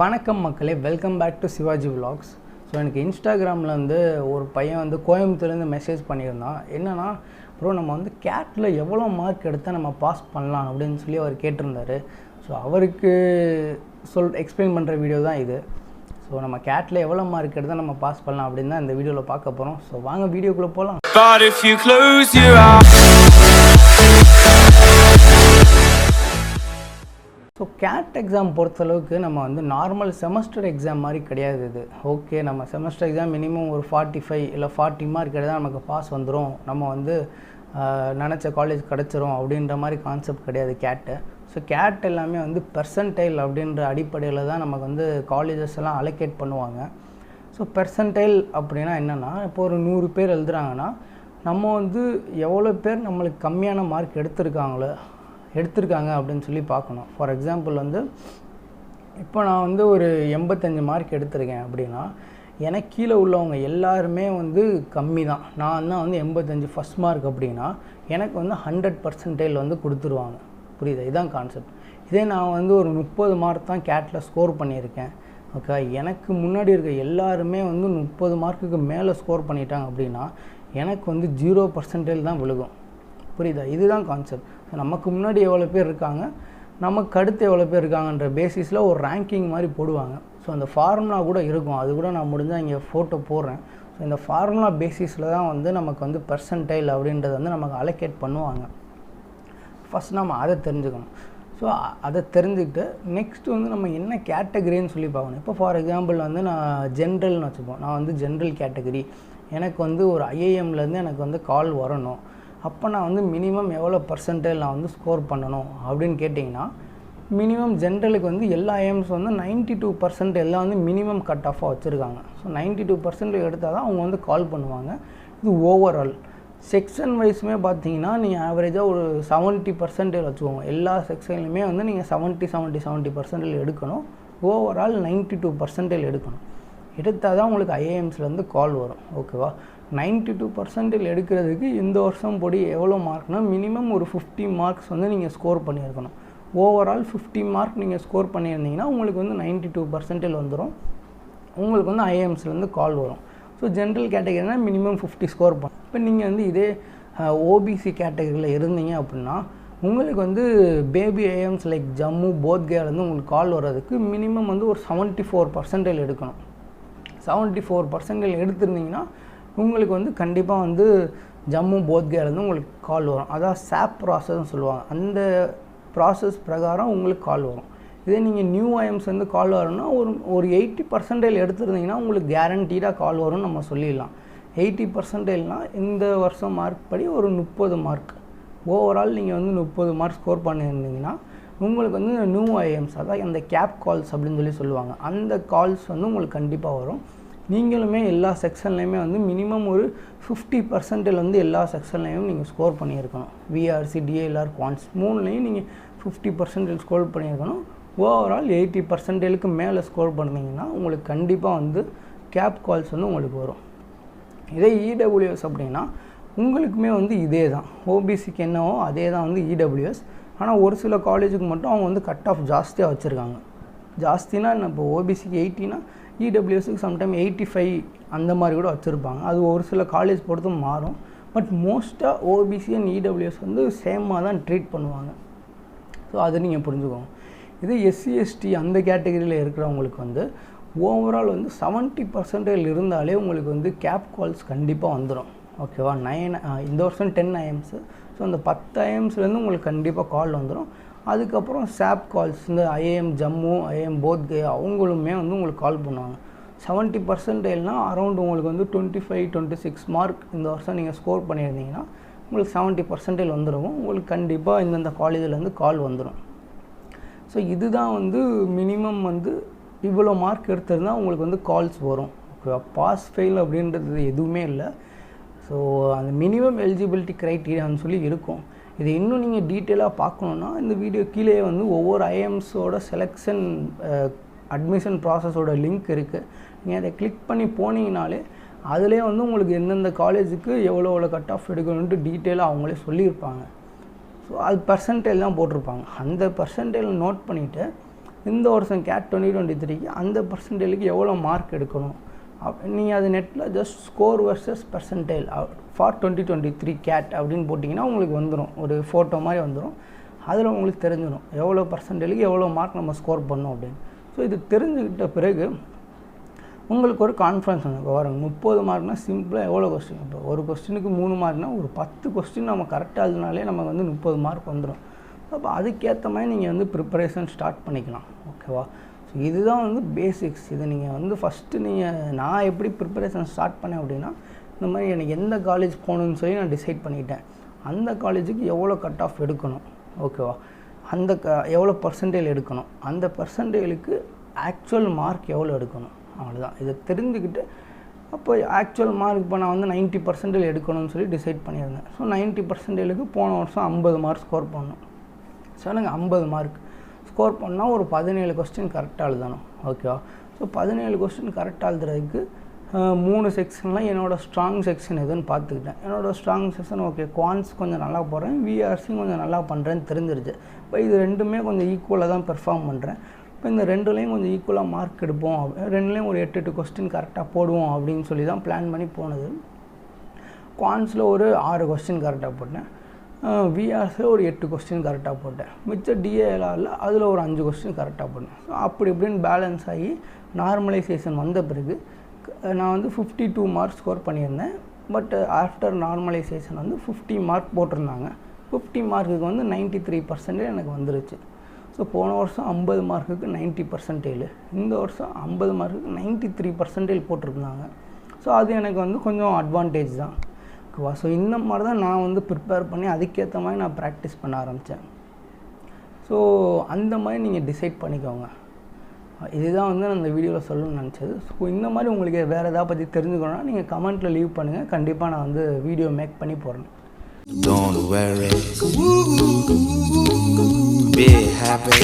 வணக்கம் மக்களே, welcome back to Shivaji vlogs. So எனக்கு இன்ஸ்டாகிராமில் வந்து ஒரு பையன் வந்து கோயம்புத்தூர்லேருந்து மெசேஜ் பண்ணியிருந்தான். என்னென்னா, ப்ரோ நம்ம வந்து கேட்டில் எவ்வளோ மார்க் எடுத்தால் நம்ம பாஸ் பண்ணலாம் அப்படின்னு சொல்லி அவர் கேட்டிருந்தார். ஸோ அவருக்கு எக்ஸ்பிளைன் பண்ணுற வீடியோ தான் இது. ஸோ நம்ம கேட்டில் எவ்வளோ மார்க் எடுத்தால் நம்ம பாஸ் பண்ணலாம் அப்படின்னு தான் இந்த வீடியோவில் பார்க்க போகிறோம். ஸோ வாங்க வீடியோக்குள்ளே போகலாம். ஸோ கேட் எக்ஸாம் பொறுத்தளவுக்கு நம்ம வந்து நார்மல் செமஸ்டர் எக்ஸாம் மாதிரி கிடையாது இது. ஓகே, நம்ம செமஸ்டர் எக்ஸாம் மினிமம் ஒரு 45 இல்லை 40 மார்க் எடுத்தால் நமக்கு பாஸ் வந்துடும், நம்ம வந்து நினச்ச காலேஜ் கிடச்சிரும் அப்படின்ற மாதிரி கான்செப்ட் கிடையாது கேட்டு. ஸோ கேட் எல்லாமே வந்து பெர்சன்டைல் அப்படின்ற அடிப்படையில் தான் நமக்கு வந்து காலேஜஸ் எல்லாம் அலோகேட் பண்ணுவாங்க. ஸோ பெர்சன்டைல் அப்படின்னா என்னென்னா, இப்போ ஒரு 100 பேர் எழுதுகிறாங்கன்னா நம்ம வந்து எவ்வளோ பேர் நம்மளுக்கு கம்மியான மார்க் எடுத்திருக்காங்க அப்படின்னு சொல்லி பார்க்கணும். ஃபார் எக்ஸாம்பிள் வந்து இப்போ நான் வந்து ஒரு 85 மார்க் எடுத்திருக்கேன் அப்படின்னா எனக்கு கீழே உள்ளவங்க எல்லாருமே வந்து கம்மி தான். நான் தான் வந்து 85 ஃபஸ்ட் மார்க் அப்படின்னா எனக்கு வந்து 100% வந்து கொடுத்துருவாங்க. புரியுது? இதுதான் கான்செப்ட். இதே நான் வந்து ஒரு 30 மார்க் தான் கேட்டில் ஸ்கோர் பண்ணியிருக்கேன். ஓகே, எனக்கு முன்னாடி இருக்க எல்லாருமே வந்து 30 மார்க்குக்கு மேலே ஸ்கோர் பண்ணிட்டாங்க அப்படின்னா எனக்கு வந்து 0% தான் விழுகும். புரியுதா? இதுதான் கான்செப்ட். நமக்கு முன்னாடி எவ்வளோ பேர் இருக்காங்க, நமக்கு அடுத்து எவ்வளோ பேர் இருக்காங்கன்ற பேசிஸில் ஒரு ரேங்கிங் மாதிரி போடுவாங்க. ஸோ அந்த ஃபார்முலா கூட இருக்கும், அது கூட நான் முடிஞ்சால் இங்கே ஃபோட்டோ போடுறேன். ஸோ இந்த ஃபார்முலா பேசிஸில் தான் வந்து நமக்கு வந்து பெர்சன்டைல் அப்படின்றது வந்து நமக்கு அலோகேட் பண்ணுவாங்க. ஃபஸ்ட் நம்ம அதை தெரிஞ்சுக்கணும். ஸோ அதை தெரிஞ்சுக்கிட்டு நெக்ஸ்ட்டு வந்து நம்ம என்ன கேட்டகரின்னு சொல்லி பார்க்கணும். இப்போ ஃபார் எக்ஸாம்பிள் வந்து நான் ஜென்ரல்னு வச்சுப்போம், நான் வந்து ஜென்ரல் கேட்டகரி, எனக்கு வந்து ஒரு ஐஏஎம்லேருந்து எனக்கு வந்து கால் வரணும். அப்போ நான் வந்து மினிமம் எவ்வளோ பர்சன்டேஜ் நான் வந்து ஸ்கோர் பண்ணணும் அப்படின்னு கேட்டிங்கன்னா, மினிமம் ஜென்ரலுக்கு வந்து எல்லா ஐஎம்ஸ் வந்து 92% எல்லாம் வந்து மினிமம் கட் ஆஃபாக வச்சுருக்காங்க. ஸோ 92% எடுத்தால் தான் அவங்க வந்து கால் பண்ணுவாங்க. இது ஓவரால். செக்ஷன் வைஸுமே பார்த்தீங்கன்னா நீங்கள் ஆவரேஜாக ஒரு 70% வச்சுக்கோங்க. எல்லா செக்ஷன்லையுமே வந்து நீங்கள் 70% எடுக்கணும். ஓவரால் 92% எடுக்கணும். எடுத்தால் தான் உங்களுக்கு ஐஏஎம்ஸ்லேருந்து கால் வரும். ஓகேவா? 92% எடுக்கிறதுக்கு இந்த வருஷம் படி எவ்வளோ மார்க்னா மினிமம் ஒரு 50 மார்க்ஸ் வந்து நீங்கள் ஸ்கோர் பண்ணியிருக்கணும். ஓவரால் 50 மார்க் நீங்கள் ஸ்கோர் பண்ணியிருந்தீங்கன்னா உங்களுக்கு வந்து 92% வந்துடும். உங்களுக்கு வந்து ஐஏஎம்ஸ்லேருந்து கால் வரும். ஸோ ஜென்ரல் கேட்டகரினா மினிமம் 50 ஸ்கோர் பண்ணணும். இப்போ நீங்கள் வந்து இதே ஓபிசி கேட்டகரியில் இருந்தீங்க அப்படின்னா உங்களுக்கு வந்து பேபி ஐஎம்ஸ் லைக் ஜம்மு போத்கயாலேருந்து உங்களுக்கு கால் வர்றதுக்கு மினிமம் வந்து ஒரு 74% எடுக்கணும். 74% எடுத்திருந்தீங்கன்னா உங்களுக்கு வந்து கண்டிப்பாக வந்து ஜம்மு போத்கயாலேருந்து உங்களுக்கு கால் வரும். அதான் சாப் ப்ராசஸ்ன்னு சொல்லுவாங்க. அந்த ப்ராசஸ் பிரகாரம் உங்களுக்கு கால் வரும். இதே நீங்கள் நியூ ஐஎம்ஸ் வந்து கால் வரும்னா ஒரு 80% எடுத்துருந்தீங்கன்னா உங்களுக்கு கேரண்டீடாக கால் வரும்னு நம்ம சொல்லிடலாம். 80%னால் இந்த வருஷம் மார்க் படி ஒரு 30 மார்க். ஓவரால் நீங்கள் வந்து 30 மார்க் ஸ்கோர் பண்ணியிருந்தீங்கன்னா உங்களுக்கு வந்து நியூ ஐஎம்ஸ், அதான் அந்த கேப் கால்ஸ் அப்படின்னு சொல்லி சொல்லுவாங்க, அந்த கால்ஸ் வந்து உங்களுக்கு கண்டிப்பாக வரும். நீங்களுமே எல்லா செக்ஷன்லேயுமே வந்து மினிமம் ஒரு 50% வந்து எல்லா செக்ஷன்லேயும் நீங்கள் ஸ்கோர் பண்ணியிருக்கணும். விஆர்சி, டிஎல்ஆர், குவான்ஸ் மூணுலேயும் நீங்கள் 50% ஸ்கோர் பண்ணியிருக்கணும். ஓவரால் 80%க்கு மேலே ஸ்கோர் பண்ணிங்கன்னா உங்களுக்கு கண்டிப்பாக வந்து கேப் கால்ஸ் வந்து உங்களுக்கு வரும். இதே இடபிள்யூஎஸ் அப்படின்னா உங்களுக்குமே வந்து இதே தான். ஓபிசிக்கு என்னவோ அதே தான் வந்து இடபிள்யூஎஸ். ஆனால் ஒரு சில காலேஜுக்கு மட்டும் அவங்க வந்து கட் ஆஃப் ஜாஸ்தியாக வச்சுருக்காங்க. ஜாஸ்தினா இப்போ ஓபிசிக்கு 80னா இடபிள்யூஎஸ்க்கு சம்டைம் 85 அந்த மாதிரி கூட வச்சுருப்பாங்க. அது ஒரு சில காலேஜ் பொறுத்தும் மாறும். பட் மோஸ்ட்டாக ஓபிசி அண்ட் இடபிள்யூஎஸ் வந்து சேமாக தான் ட்ரீட் பண்ணுவாங்க. ஸோ அதை நீங்கள் புரிஞ்சுக்கோங்க. இது எஸ்சி எஸ்டி அந்த கேட்டகரியில் இருக்கிறவங்களுக்கு வந்து ஓவரால் வந்து 70% இருந்தாலே உங்களுக்கு வந்து கேப் கால்ஸ் கண்டிப்பாக வந்துடும். ஓகேவா? இந்த வருஷம் 10 ஐஎம்ஸு. ஸோ அந்த 10 ஐஎம்ஸ்லேருந்து உங்களுக்கு கண்டிப்பாக கால் வந்துடும். அதுக்கப்புறம் சாப் கால்ஸ், இந்த ஐஏஎம் ஜம்மு, ஐஏஎம் போத்கயா அவங்களுமே வந்து உங்களுக்கு கால் பண்ணுவாங்க. 70%னால் அரௌண்ட் உங்களுக்கு வந்து 25-26 மார்க் இந்த வருஷம் நீங்கள் ஸ்கோர் பண்ணியிருந்தீங்கன்னா உங்களுக்கு 70% வந்துடும். உங்களுக்கு கண்டிப்பாக இந்தந்த காலேஜிலேருந்து கால் வந்துடும். ஸோ இதுதான் வந்து மினிமம் வந்து இவ்வளோ மார்க் எடுத்திருந்தால் உங்களுக்கு வந்து கால்ஸ் வரும். ஓகேவா? பாஸ் ஃபெயில் அப்படின்றது எதுவுமே இல்லை. ஸோ அந்த மினிமம் எலிஜிபிலிட்டி க்ரைட்டீரியான்னு சொல்லி இருக்கும். இது இன்னும் நீங்கள் டீட்டெயிலாக பார்க்கணுன்னா இந்த வீடியோ கீழே வந்து ஒவ்வொரு ஐஎம்ஸோட செலெக்ஷன் அட்மிஷன் ப்ராசஸோட லிங்க் இருக்குது. நீங்கள் அதை கிளிக் பண்ணி போனீங்கனாலே அதிலே வந்து உங்களுக்கு எந்தெந்த காலேஜுக்கு எவ்வளோ கட் ஆஃப் எடுக்கணுன்ட்டு டீட்டெயிலாக அவங்களே சொல்லியிருப்பாங்க. ஸோ அது பர்சன்டேஜ் தான் போட்டிருப்பாங்க. அந்த பர்சன்டேஜ் நோட் பண்ணிவிட்டு இந்த வருஷம் கேட் 2023க்கு அந்த பர்சன்டேஜுக்கு எவ்வளோ மார்க் எடுக்கணும் நீங்கள் அது நெட்டில் just score versus percentage for 2023 GATE அப்படின்னு போட்டிங்கன்னா உங்களுக்கு வந்துடும், ஒரு ஃபோட்டோ மாதிரி வந்துடும். அதில் உங்களுக்கு தெரிஞ்சிடும் எவ்வளோ பர்சன்டேஜுக்கு எவ்வளோ மார்க் நம்ம ஸ்கோர் பண்ணோம் அப்படின்னு. ஸோ இது தெரிஞ்சுக்கிட்ட பிறகு உங்களுக்கு ஒரு கான்ஃபிடன்ஸ் வந்து இப்போ வரும். 30 மார்க்னால் சிம்பிளாக எவ்வளோ கொஸ்டின், இப்போ ஒரு கொஸ்டினுக்கு 3 மார்க்னால் ஒரு 10 கொஸ்டின் நம்ம கரெக்டாக எழுதினாலே நமக்கு வந்து 30 மார்க் வந்துடும். அப்போ அதுக்கேற்ற மாதிரி நீங்கள் வந்து ப்ரிப்பரேஷன் ஸ்டார்ட் பண்ணிக்கலாம். ஓகேவா? ஸோ இதுதான் வந்து பேசிக்ஸ். இதை நீங்கள் வந்து ஃபஸ்ட்டு நான் எப்படி ப்ரிப்பரேஷன் ஸ்டார்ட் பண்ணேன் அப்படின்னா, இந்த மாதிரி எனக்கு எந்த காலேஜ் போகணுன்னு சொல்லி நான் டிசைட் பண்ணிட்டேன். அந்த காலேஜுக்கு எவ்வளோ கட் ஆஃப் எடுக்கணும், ஓகேவா, அந்த எவ்வளோ பர்சன்டேஜ் எடுக்கணும், அந்த பர்சன்டேஜுக்கு ஆக்சுவல் மார்க் எவ்வளோ எடுக்கணும், அவ்வளோதான். இதை தெரிஞ்சுக்கிட்டு அப்போ ஆக்சுவல் மார்க் இப்போ நான் வந்து 90% எடுக்கணும்னு சொல்லி டிசைட் பண்ணியிருந்தேன். ஸோ 90%க்கு போன வருஷம் 50 மார்க் ஸ்கோர் பண்ணணும். ஸோ எனக்கு 50 மார்க் ஸ்கோர் பண்ணால் ஒரு 17 கொஸ்டின் கரெக்டாக எழுதணும். ஓகேவா? ஸோ 17 கொஸ்டின் கரெக்டாக எழுதுறதுக்கு 3 செக்ஷன்லாம் என்னோடய ஸ்ட்ராங் செக்ஷன் எதுன்னு பார்த்துக்கிட்டேன். என்னோடய ஸ்ட்ராங் செக்ஷன் ஓகே, குவான்ஸ் கொஞ்சம் நல்லா போடுறேன், விஆர்சி கொஞ்சம் நல்லா பண்ணுறேன்னு தெரிஞ்சிருச்சு. இப்போ இது ரெண்டுமே கொஞ்சம் ஈக்குவலாக தான் பெர்ஃபார்ம் பண்ணுறேன். இப்போ இந்த ரெண்டுலேயும் கொஞ்சம் ஈக்குவலாக மார்க் எடுப்போம், ரெண்டுலேயும் ஒரு 8 கொஸ்டின் கரெக்டாக போடுவோம் அப்படின்னு சொல்லி தான் பிளான் பண்ணி போனது. குவான்ஸில் ஒரு 6 கொஸ்டின் கரெக்டாக போட்டேன், விஆர்ஸில் ஒரு 8 கொஸ்டின் கரெக்டாக போட்டேன், மிச்ச டிஏஎல்ஆரில் அதில் ஒரு 5 கொஸ்டின் கரெக்டாக போட்டேன். ஸோ அப்படி இப்படின்னு பேலன்ஸ் ஆகி நார்மலைசேஷன் வந்த பிறகு நான் வந்து 52 மார்க் ஸ்கோர் பண்ணியிருந்தேன். பட் ஆஃப்டர் நார்மலைசேஷன் வந்து 50 மார்க் போட்டிருந்தாங்க. 50 மார்க்குக்கு வந்து 93% எனக்கு வந்துருச்சு. ஸோ போன வருஷம் 50 மார்க்குக்கு 90%, இந்த வருஷம் 50 மார்க்குக்கு 93% போட்டிருந்தாங்க. ஸோ அது எனக்கு வந்து கொஞ்சம் அட்வான்டேஜ் தான். ஓகேவா? ஸோ இந்த மாதிரி தான் நான் வந்து ப்ரிப்பேர் பண்ணி அதுக்கேற்ற மாதிரி நான் ப்ராக்டிஸ் பண்ண ஆரம்பித்தேன். ஸோ அந்த மாதிரி நீங்கள் டிசைட் பண்ணிக்கோங்க. இதுதான் வந்து நான் இந்த வீடியோவில் சொல்லணும்னு நினச்சது. ஸோ இந்த மாதிரி உங்களுக்கு வேறு எதாவது பற்றி தெரிஞ்சுக்கணுன்னா நீங்கள் கமெண்ட்டில் லீவ் பண்ணுங்கள், கண்டிப்பாக நான் வந்து வீடியோ மேக் பண்ணி போடுறேன். Don't worry, be happy.